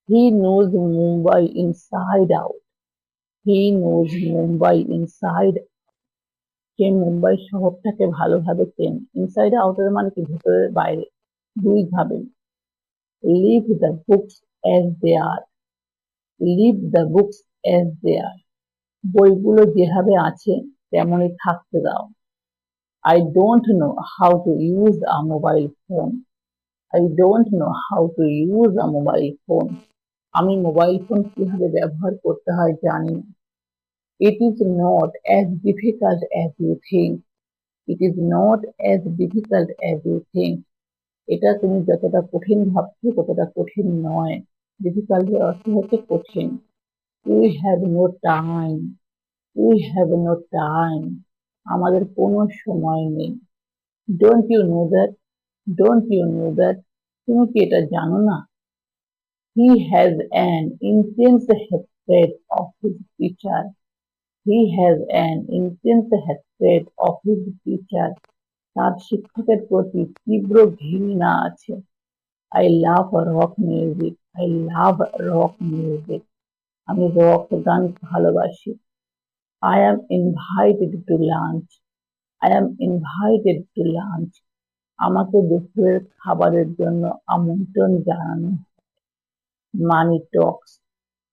He knows Mumbai inside out. He knows Mumbai inside. সে মুম্বাই শহরটাকে ভালোভাবে চেনে। ইনসাইড আউটের মানে কি, ভেতরের বাইরে, দুই ভাবে। Live the books as they are. Live the books as they are. বইগুলো যেভাবে আছে তেমনই থাকতে দাও। I don't know how to use a mobile phone. I don't know how to use a mobile phone. আমি মোবাইল ফোন কিভাবে ব্যবহার করতে হয় জানি না। It is not as difficult as you think. It is not as difficult as you think. এটা তুমি যতটা কঠিন ভাবছো ততটা কঠিন নয়। ডিফিকাল্ট এর অর্থ হচ্ছে কঠিন। We have no time. We have no time. আমাদের কোনো সময় নেই। Don't you know that? Don't you know that? তুমি কি এটা জানো না? He has an intense hatred of his teacher. He has an intense hatred of his teacher. তার শিক্ষকের প্রতি তীব্র ঘৃণা আছে। I love rock music. I love rock music. আমি রক গান ভালোবাসি। I am invited to lunch. I am invited to lunch. আমাকে দুপুরের খাবারের জন্য আমন্ত্রণ জানানো। Money talks.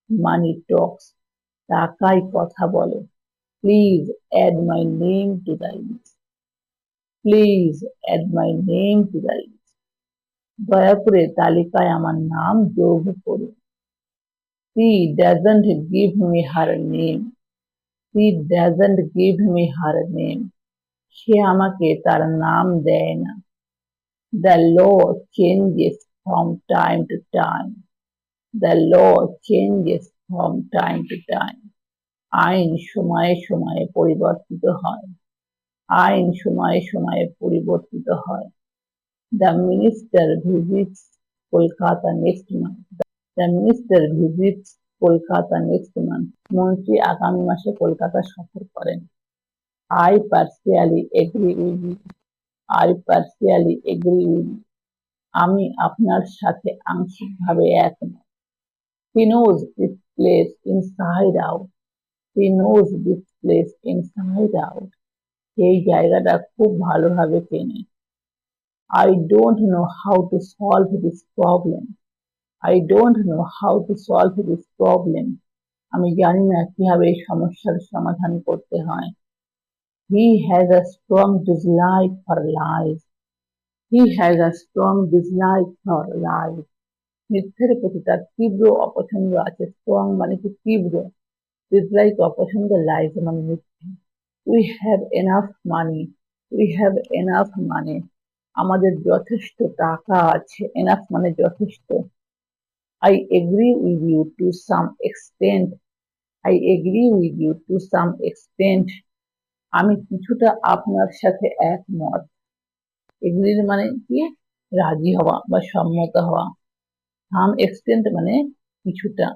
Money talks. টাকাই কথা বলে। Please add my name to the list. Please add my name to the list. দয়া করে তালিকায় আমার নাম যোগ করুন। She doesn't give me her name. She doesn't give me her name. সে আমাকে তার নাম দেয় না। The law changes from time to time. The law changes from time to time. আইন সময়ে সময়ে পরিবর্তিত হয়। আইন সময়ে সময়ে পরিবর্তিত হয়। The minister visits Kolkata next month. The minister visits Kolkata next month. মন্ত্রী আগামী মাসে কলকাতা সফর করেন। I partially agree with you. I partially agree with you. আমি আপনার সাথে আংশিকভাবে একমত। He knows this place inside out. He knows this place inside out. এই জায়গাটা খুব ভালোভাবে চেনে। I don't know how to solve this problem. I don't know how to solve this problem. আমি জানি না কিভাবে এই সমস্যার সমাধান করতে হয়। He has a strong dislike for lies. He has a strong dislike for lies. মিথ্যের প্রতি তার তীব্র অপছন্দ আছে। স্ট্রং মানে কি তীব্র, ডিসলাইক অপছন্দ, লাইজ মানে মিথ্যে। We have enough money. We have enough money. আমাদের যথেষ্ট টাকা আছে। Enough মানে যথেষ্ট। I agree with you to some extent. I agree with you to some extent. আমি কিছুটা আপনার সাথে একমত। এগ্রি মানে কি, রাজি হওয়া বা সম্মত হওয়া। সাম এক্সটেন্ট মানে কিছুটা।